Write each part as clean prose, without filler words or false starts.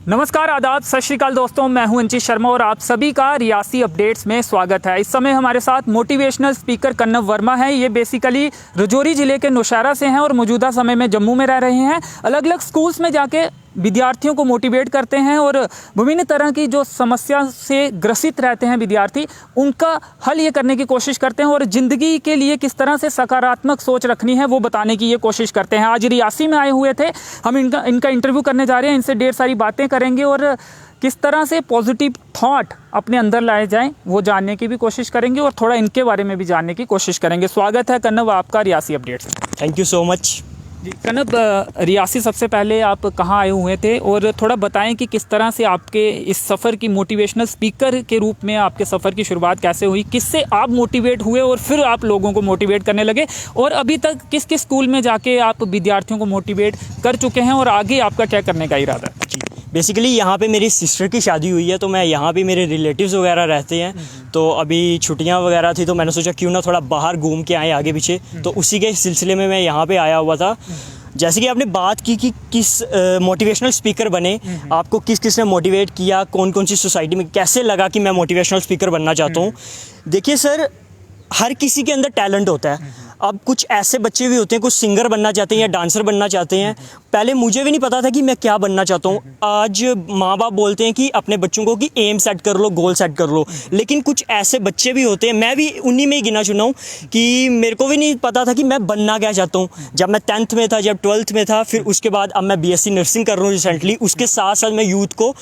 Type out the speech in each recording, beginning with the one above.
नमस्कार, आदाब, सत श्रीकाल दोस्तों। मैं हूं अंचित शर्मा और आप सभी का रियासी अपडेट्स में स्वागत है। इस समय हमारे साथ मोटिवेशनल स्पीकर कन्नव वर्मा हैं। ये बेसिकली राजौरी ज़िले के नौशहरा से हैं और मौजूदा समय में जम्मू में रह रहे हैं। अलग अलग स्कूल्स में जाके विद्यार्थियों को मोटिवेट करते हैं और विभिन्न तरह की जो समस्या से ग्रसित रहते हैं विद्यार्थी, उनका हल ये करने की कोशिश करते हैं और ज़िंदगी के लिए किस तरह से सकारात्मक सोच रखनी है वो बताने की ये कोशिश करते हैं। आज रियासी में आए हुए थे, हम इनका इंटरव्यू करने जा रहे हैं। इनसे ढेर सारी बातें करेंगे और किस तरह से पॉजिटिव थॉट अपने अंदर लाए जाएं वो जानने की भी कोशिश करेंगे और थोड़ा इनके बारे में भी जानने की कोशिश करेंगे। स्वागत है कन्नव आपका Reasi updates. Thank you so much. जी कन्नव, रियासी सबसे पहले आप कहाँ आए हुए थे और थोड़ा बताएं कि किस तरह से आपके इस सफ़र की मोटिवेशनल स्पीकर के रूप में आपके सफ़र की शुरुआत कैसे हुई, किससे आप मोटिवेट हुए और फिर आप लोगों को मोटिवेट करने लगे, और अभी तक किस किस स्कूल में जाके आप विद्यार्थियों को मोटिवेट कर चुके हैं और आगे आपका क्या करने का इरादा है? जी, बेसिकली यहाँ पे मेरी सिस्टर की शादी हुई है, तो मैं यहाँ पे मेरे रिलेटिव्स वगैरह रहते हैं। तो अभी छुट्टियाँ वगैरह थी तो मैंने सोचा क्यों ना थोड़ा बाहर घूम के आए आगे पीछे, तो उसी के सिलसिले में मैं यहाँ पे आया हुआ था। जैसे कि आपने बात की कि किस मोटिवेशनल स्पीकर बने, आपको किस किस ने मोटिवेट किया, कौन कौन सी सोसाइटी में कैसे लगा कि मैं मोटिवेशनल स्पीकर बनना चाहता हूँ। देखिए सर, हर किसी के अंदर टैलेंट होता है। अब कुछ ऐसे बच्चे भी होते हैं, कुछ सिंगर बनना चाहते हैं या डांसर बनना चाहते हैं। पहले मुझे भी नहीं पता था कि मैं क्या बनना चाहता हूँ। आज माँ बाप बोलते हैं कि अपने बच्चों को कि एम सेट कर लो, गोल सेट कर लो, लेकिन कुछ ऐसे बच्चे भी होते हैं, मैं भी उन्हीं में ही गिना चुना हूँ, कि मेरे को भी नहीं पता था कि मैं बनना क्या चाहता हूँ। जब मैं 10th में था, जब 12th में था, फिर उसके बाद अब मैं BSc नर्सिंग कर रहा हूँ रिसेंटली। उसके साथ साथ मैं यूथ को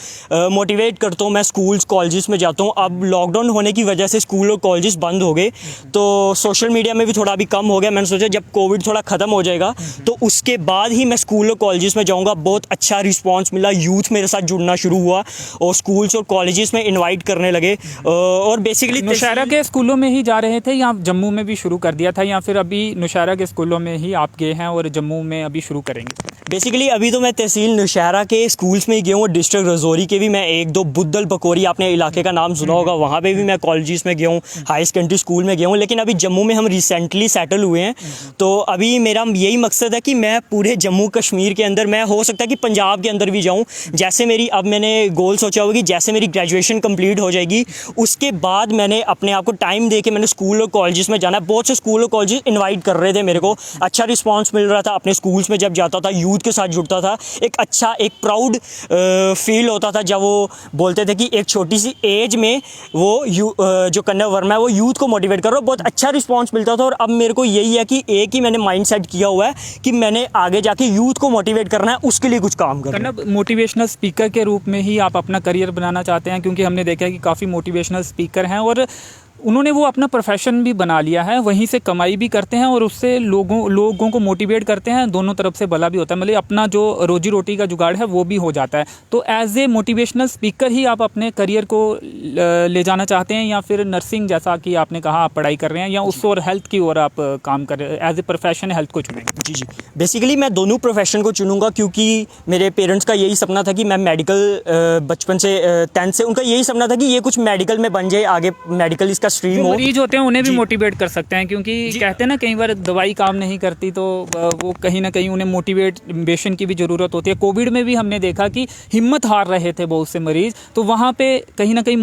मोटिवेट करता हूँ। मैं स्कूल्स कॉलेजेस में जाता हूँ। अब लॉकडाउन होने की वजह से स्कूल और कॉलेजेस बंद हो गए, तो सोशल मीडिया में भी थोड़ा अभी कम हो गया। मैंने सोचा जब कोविड थोड़ा ख़त्म हो जाएगा तो उसके बाद ही मैं स्कूल और कॉलेजेस में जाऊंगा। बहुत अच्छा रिस्पांस मिला, यूथ मेरे साथ जुड़ना शुरू हुआ और स्कूल्स और कॉलेजेस में इनवाइट करने लगे। और बेसिकली नौशहरा के स्कूलों में ही जा रहे थे या जम्मू में भी शुरू कर दिया था, या फिर अभी नौशहरा के स्कूलों में ही आप गए हैं और जम्मू में अभी शुरू करेंगे? बेसिकली अभी तो मैं तहसील नौशहरा के स्कूल्स में ही गया हूँ और डिस्ट्रिक्ट राजौरी के भी मैं एक दो, बुद्धल पकौरी आपने इलाके का नाम सुना होगा, वहाँ पे भी मैं कॉलेजेस में गया हूँ, हाई सेकेंडरी स्कूल में गया हूँ। लेकिन अभी जम्मू में हम रिसेंटली सेटल हुए हैं, तो अभी मेरा यही मकसद है कि मैं पूरे जम्मू कश्मीर के अंदर, मैं हो सकता है कि पंजाब के अंदर भी जाऊँ। जैसे मेरी, अब मैंने गोल सोचा होगा कि जैसे मेरी ग्रेजुएशन कंप्लीट हो जाएगी उसके बाद मैंने अपने आप को टाइम दे के मैंने स्कूल और कॉलेजेस में जाना है। बहुत से स्कूल और कॉलेजेस इन्वाइट कर रहे थे मेरे को, अच्छा रिस्पॉन्स मिल रहा था। अपने स्कूल्स में जब जाता था, यूथ के साथ जुड़ता था, एक अच्छा, एक प्राउड फील होता था जब वो बोलते थे कि एक छोटी सी एज में वो जो कन्नव वर्मा है वो यूथ को मोटिवेट कर रहा है। बहुत अच्छा रिस्पॉन्स मिलता था। और अब मेरे को यही है कि एक ही मैंने माइंड सेट किया हुआ है कि मैंने आगे जाके यूथ को मोटिवेट करना है, उसके लिए कुछ काम करना है। कन्नव, मोटिवेशनल स्पीकर के रूप में ही आप अपना करियर बनाना चाहते हैं? क्योंकि हमने देखा है कि काफ़ी मोटिवेशनल स्पीकर हैं और उन्होंने वो अपना प्रोफेशन भी बना लिया है, वहीं से कमाई भी करते हैं और उससे लोगों को मोटिवेट करते हैं। दोनों तरफ से भला भी होता है, मतलब अपना जो रोजी रोटी का जुगाड़ है वो भी हो जाता है। तो एज ए मोटिवेशनल स्पीकर ही आप अपने करियर को ले जाना चाहते हैं, या फिर नर्सिंग जैसा कि आपने कहा आप पढ़ाई कर रहे हैं, या उस और हेल्थ की ओर आप काम कर रहे हैं, एज ए प्रोफेशन हेल्थ को चुनेंगे? जी जी, बेसिकली मैं दोनों प्रोफेशन को चुनूंगा, क्योंकि मेरे पेरेंट्स का यही सपना था कि मैं मेडिकल, बचपन से 10th से उनका यही सपना था कि ये कुछ मेडिकल में बन जाए, आगे मेडिकल इसका स्ट्रीम हो। मरीज होते हैं उन्हें भी मोटिवेट कर सकते हैं, क्योंकि कहते हैं ना कई बार दवाई काम नहीं करती, तो वो कहीं ना कहीं उन्हें मोटिवेशन की भी ज़रूरत होती है। कोविड में भी हमने देखा कि हिम्मत हार रहे थे बहुत से मरीज, तो वहाँ पे कहीं ना कहीं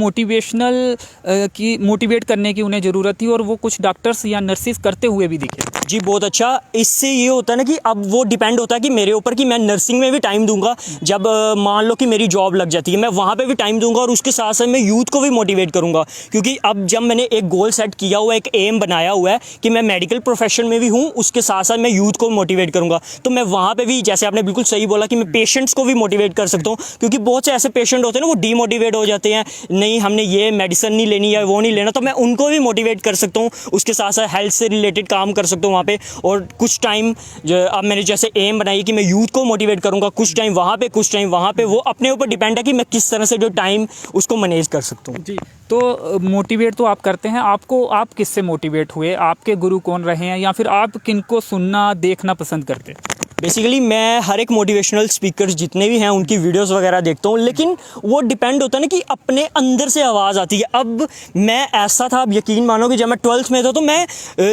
मोटिवेट करने की उन्हें ज़रूरत थी और वो कुछ डॉक्टर्स या नर्सिस करते हुए भी दिखे। जी, बहुत अच्छा। इससे ये होता है ना कि अब वो डिपेंड होता है कि मेरे ऊपर कि मैं नर्सिंग में भी टाइम दूंगा। जब मान लो कि मेरी जॉब लग जाती है, मैं वहाँ पे भी टाइम दूंगा और उसके साथ साथ मैं यूथ को भी मोटिवेट करूंगा। क्योंकि अब जब मैंने एक गोल सेट किया हुआ है, एक एम बनाया हुआ है कि मैं मेडिकल प्रोफेशन में भी हूँ, उसके साथ साथ मैं यूथ को मोटिवेट करूँगा, तो मैं वहाँ पर भी, जैसे आपने बिल्कुल सही बोला, कि मैं पेशेंट्स को भी मोटिवेट कर सकता हूँ। क्योंकि बहुत से ऐसे पेशेंट होते हैं ना, वो डीमोटिवेट हो जाते हैं, नहीं हमने ये मेडिसिन नहीं लेनी या वो नहीं लेना, तो मैं उनको भी मोटिवेट कर सकता हूँ। उसके साथ साथ हेल्थ से रिलेटेड काम कर सकता हूँ वहाँ पे। और कुछ टाइम अब मैंने जैसे एम बनाई कि मैं यूथ को मोटिवेट करूँगा, कुछ टाइम वहाँ पे, कुछ टाइम वहाँ पे, वो अपने ऊपर डिपेंड है कि मैं किस तरह से जो टाइम उसको मैनेज कर सकता हूँ। जी, तो मोटिवेट तो आप करते हैं, आपको आप किससे मोटिवेट हुए, आपके गुरु कौन रहे हैं, या फिर आप किनको सुनना देखना पसंद करते हैं? बेसिकली मैं हर एक मोटिवेशनल स्पीकर्स जितने भी हैं उनकी वीडियोस वगैरह देखता हूँ, लेकिन वो डिपेंड होता है ना कि अपने अंदर से आवाज़ आती है। अब मैं ऐसा था, अब यकीन मानो कि जब मैं 12th में था तो मैं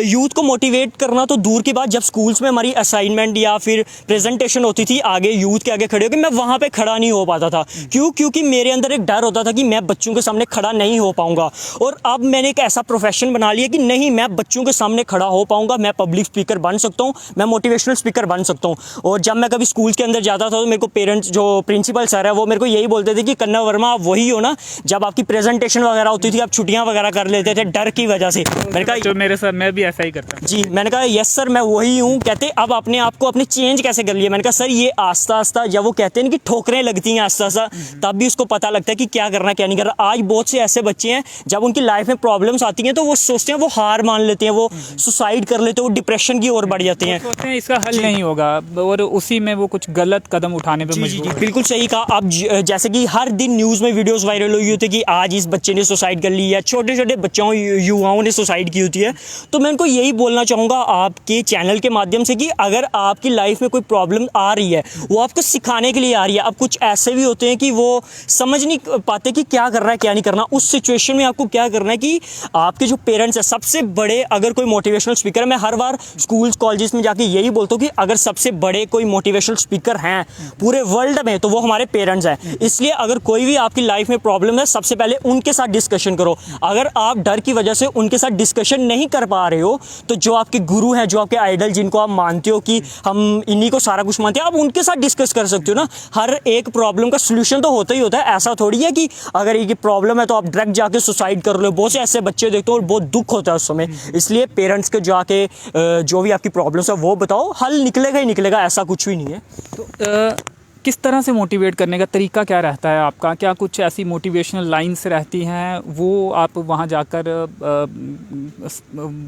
यूथ को मोटिवेट करना तो दूर की बात, जब स्कूल्स में हमारी असाइनमेंट या फिर प्रेजेंटेशन होती थी आगे यूथ के आगे खड़े होकर, मैं वहाँ पर खड़ा नहीं हो पाता था। क्योंकि मेरे अंदर एक डर होता था कि मैं बच्चों के सामने खड़ा नहीं हो पाऊँगा। और अब मैंने एक ऐसा प्रोफेशन बना लिया कि नहीं, मैं बच्चों के सामने खड़ा हो पाऊँगा, मैं पब्लिक स्पीकर बन सकता हूँ, मैं मोटिवेशनल स्पीकर बन सकता हूँ। और जब मैं कभी स्कूल के अंदर जाता था तो मेरे को पेरेंट्स, जो प्रिंसिपल सर है, वो मेरे को यही बोलते थे कि कन्नव वर्मा आप वही हो ना, जब आपकी प्रेजेंटेशन वगैरह होती थी आप छुट्टियां वगैरह कर लेते थे डर की वजह से। मैंने कहा जो मेरे सर, मैं भी ऐसा ही करता हूं। जी, मैंने कहा यस सर मैं वही हूँ। कहते अब अपने आप को अपने चेंज कैसे कर लिया? मैंने कहा सर ये आस्ता आस्ता, जब वो कहते हैं कि ठोकरें लगती हैं आस्ता आस्ता, तब भी उसको पता लगता है कि क्या करना क्या नहीं करना। आज बहुत से ऐसे बच्चे हैं जब उनकी लाइफ में प्रॉब्लम्स आती हैं तो वो सोचते हैं, वो हार मान लेते हैं, वो सुसाइड कर लेते हैं, वो डिप्रेशन की ओर बढ़ जाते हैं, सोचते हैं इसका हल नहीं होगा, और उसी में वो कुछ गलत कदम उठाने पे मजबूर हैं। बिल्कुल सही कहा। अब जैसे कि हर दिन न्यूज़ में वीडियोस वायरल हुई होती है कि आज इस बच्चे ने सुसाइड कर ली, या छोटे छोटे बच्चों युवाओं ने सुसाइड की होती है। तो मैं उनको यही बोलना चाहूँगा आपके चैनल के माध्यम से कि अगर आपकी लाइफ में कोई प्रॉब्लम आ रही है, वो आपको सिखाने के लिए आ रही है। अब कुछ ऐसे भी होते हैं कि वो समझ नहीं पाते कि क्या करना है क्या नहीं करना। उस सिचुएशन में आपको क्या करना है कि आपके जो पेरेंट्स हैं, सबसे बड़े, अगर कोई मोटिवेशनल स्पीकर है, मैं हर बार स्कूल्स कॉलेजेस में जाके यही बोलता हूँ कि अगर सबसे बड़े कोई मोटिवेशनल स्पीकर हैं पूरे वर्ल्ड में तो वो हमारे पेरेंट्स हैं। इसलिए अगर कोई भी आपकी लाइफ में प्रॉब्लम है, सबसे पहले उनके साथ डिस्कशन करो। अगर आप डर की वजह से उनके साथ डिस्कशन नहीं कर पा रहे हो, तो जो आपके गुरु हैं, जो आपके आइडल, जिनको आप मानते हो कि हम इन्हीं को सारा कुछ मानते हैं, आप उनके साथ डिस्कस कर सकते हो ना। हर एक प्रॉब्लम का सोल्यूशन तो होता ही होता है। ऐसा थोड़ी है कि अगर ये प्रॉब्लम है तो आप डायरेक्ट जाके सुसाइड कर लो। बहुत से ऐसे बच्चे देखते हो और बहुत दुख होता है उस समय। इसलिए पेरेंट्स के जाके जो भी आपकी प्रॉब्लम्स है वो बताओ, हल निकलेगा ही निकलेगा, ऐसा कुछ भी नहीं है। तो किस तरह से मोटिवेट करने का तरीका क्या रहता है आपका? क्या कुछ ऐसी मोटिवेशनल लाइन्स रहती हैं वो आप वहाँ जाकर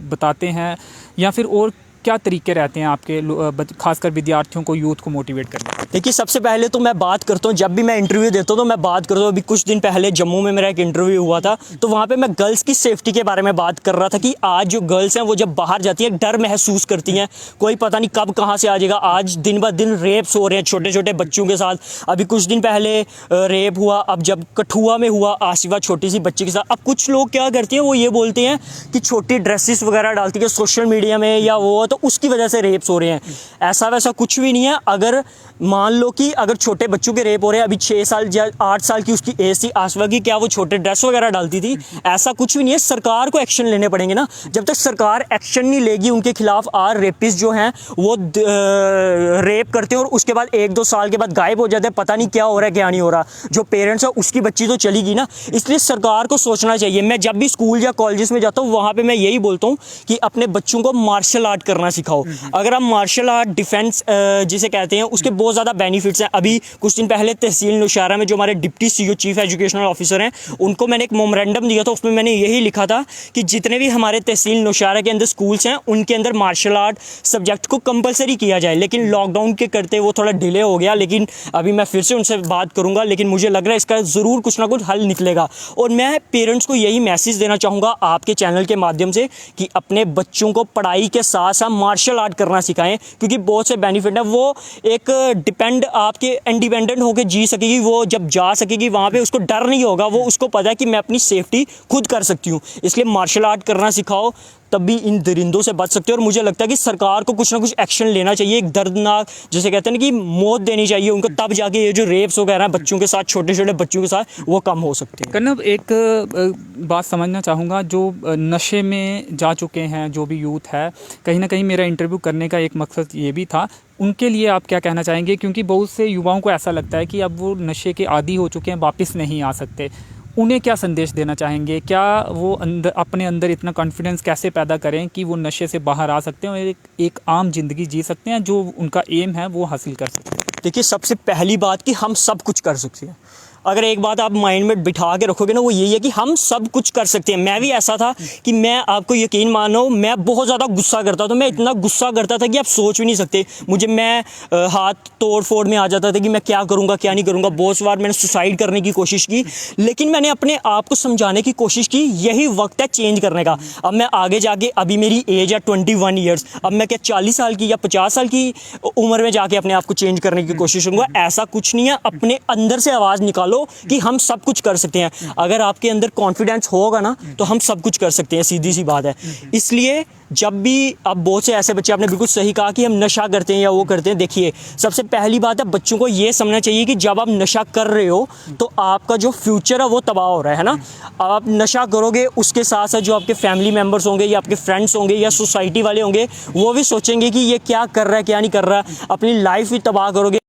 बताते हैं, या फिर और क्या तरीके रहते हैं आपके, खासकर विद्यार्थियों को, यूथ को मोटिवेट करने? देखिए, सबसे पहले तो मैं बात करता हूँ, जब भी मैं इंटरव्यू देता हूँ तो मैं बात करता हूँ। अभी कुछ दिन पहले जम्मू में मेरा एक इंटरव्यू हुआ था, तो वहाँ पे मैं गर्ल्स की सेफ्टी के बारे में बात कर रहा था कि आज जो गर्ल्स हैं वो जब बाहर जाती हैं डर महसूस करती हैं, कोई पता नहीं कब कहाँ से आ जाएगा। आज दिन ब दिन रेप्स हो रहे हैं छोटे छोटे बच्चों के साथ। अभी कुछ दिन पहले रेप हुआ, अब जब कठुआ में हुआ आसिफा छोटी सी बच्ची के साथ। अब कुछ लोग क्या करते हैं, वो ये बोलते हैं कि छोटी ड्रेसेस वगैरह डालती है सोशल मीडिया में या वो, तो उसकी वजह से रेप्स हो रहे हैं। ऐसा वैसा कुछ भी नहीं है। अगर मान लो कि अगर छोटे बच्चों के रेप हो रहे हैं, अभी 6 साल या 8 साल की उसकी एज थी आसवा की, क्या वो छोटे ड्रेस वगैरह डालती थी? ऐसा कुछ भी नहीं है। सरकार को एक्शन लेने पड़ेंगे ना। जब तक सरकार एक्शन नहीं लेगी उनके खिलाफ, रेपिस्ट जो हैं वो रेप करते हैं और उसके बाद 1-2 साल के बाद गायब हो जाते हैं, पता नहीं क्या हो रहा है क्या नहीं हो रहा। जो पेरेंट्स है उसकी बच्ची तो चली गई ना। इसलिए सरकार को सोचना चाहिए। मैं जब भी स्कूल या कॉलेजेस में जाता हूँ वहाँ पर मैं यही बोलता हूँ कि अपने बच्चों को मार्शल आर्ट करना सिखाओ। अगर हम मार्शल आर्ट डिफेंस जिसे कहते हैं, उसके बहुत ज़्यादा बेनिफिट्स हैं। अभी कुछ दिन पहले तहसील नौशहरा में जो हमारे deputy CEO chief educational officer हैं, उनको मैंने एक मेमोरेंडम दिया था। उसमें मैंने यही लिखा था कि जितने भी हमारे तहसील नौशहरा के अंदर स्कूल्स हैं उनके अंदर मार्शल आर्ट सब्जेक्ट को कंपलसरी किया जाए। लेकिन लॉकडाउन के करते वो थोड़ा डिले हो गया, लेकिन अभी मैं फिर से उनसे बात करूँगा। लेकिन मुझे लग रहा है इसका ज़रूर कुछ ना कुछ हल निकलेगा। और मैं पेरेंट्स को यही मैसेज देना चाहूँगा आपके चैनल के माध्यम से कि अपने बच्चों को पढ़ाई के साथ साथ मार्शल आर्ट करना सिखाएं, क्योंकि बहुत से बेनिफिट है। वो एक डिपेंड आपके इंडिपेंडेंट होकर जी सकेगी। वो जब जा सकेगी वहाँ पे उसको डर नहीं होगा। वो उसको पता है कि मैं अपनी सेफ्टी खुद कर सकती हूँ। इसलिए मार्शल आर्ट करना सिखाओ, तब भी इन दरिंदों से बच सकते हो। और मुझे लगता है कि सरकार को कुछ ना कुछ एक्शन लेना चाहिए। एक दर्दनाक, जैसे कहते हैं ना कि मौत देनी चाहिए उनको, तब जाके ये जो रेप्स वगैरह हैं बच्चों के साथ, छोटे छोटे बच्चों के साथ, वो कम हो सकते हैं। कन्नव, एक बात समझना चाहूँगा, जो नशे में जा चुके हैं जो भी यूथ है, कहीं ना कहीं मेरा इंटरव्यू करने का एक मकसद ये भी था, उनके लिए आप क्या कहना चाहेंगे? क्योंकि बहुत से युवाओं को ऐसा लगता है कि अब वो नशे के आदी हो चुके हैं, वापस नहीं आ सकते। उन्हें क्या संदेश देना चाहेंगे? क्या वो अपने अंदर इतना कॉन्फिडेंस कैसे पैदा करें कि वो नशे से बाहर आ सकते हैं और एक आम ज़िंदगी जी सकते हैं, जो उनका एम है वो हासिल कर सकते हैं? देखिए, सबसे पहली बात कि हम सब कुछ कर सकते हैं। अगर एक बात आप माइंड में बिठा के रखोगे ना, वो यही है कि हम सब कुछ कर सकते हैं। मैं भी ऐसा था कि मैं आपको यकीन मानो, मैं बहुत ज़्यादा गुस्सा करता था। मैं इतना गुस्सा करता था कि आप सोच भी नहीं सकते। मैं हाथ तोड़ फोड़ में आ जाता था कि मैं क्या करूँगा क्या नहीं करूँगा। बहुत बार मैंने सुसाइड करने की कोशिश की, लेकिन मैंने अपने आप को समझाने की कोशिश की यही वक्त है चेंज करने का। अब मैं आगे जाके, अभी मेरी एज है 21 ईयर्स, अब मैं क्या 40 साल की या 50 साल की उम्र में जाके अपने आप को चेंज करने की कोशिश करूँगा? ऐसा कुछ नहीं है। अपने अंदर से आवाज़ निकालो कि हम सब कुछ कर सकते हैं। अगर आपके अंदर कॉन्फिडेंस होगा ना, तो हम सब कुछ कर सकते हैं, सीधी सी बात है। इसलिए जब भी, अब बहुत से ऐसे बच्चे, आपने बिल्कुल सही कहा कि हम नशा करते हैं या वो करते हैं, देखिए सबसे पहली बात है बच्चों को ये समझना चाहिए कि जब आप नशा कर रहे हो तो आपका जो फ्यूचर है वो तबाह हो रहा है ना। आप नशा करोगे, उसके साथ साथ जो आपके फैमिली मेम्बर्स होंगे या आपके फ्रेंड्स होंगे या सोसाइटी वाले होंगे, वो भी सोचेंगे कि ये क्या कर रहा है क्या नहीं कर रहा है, अपनी लाइफ भी तबाह करोगे।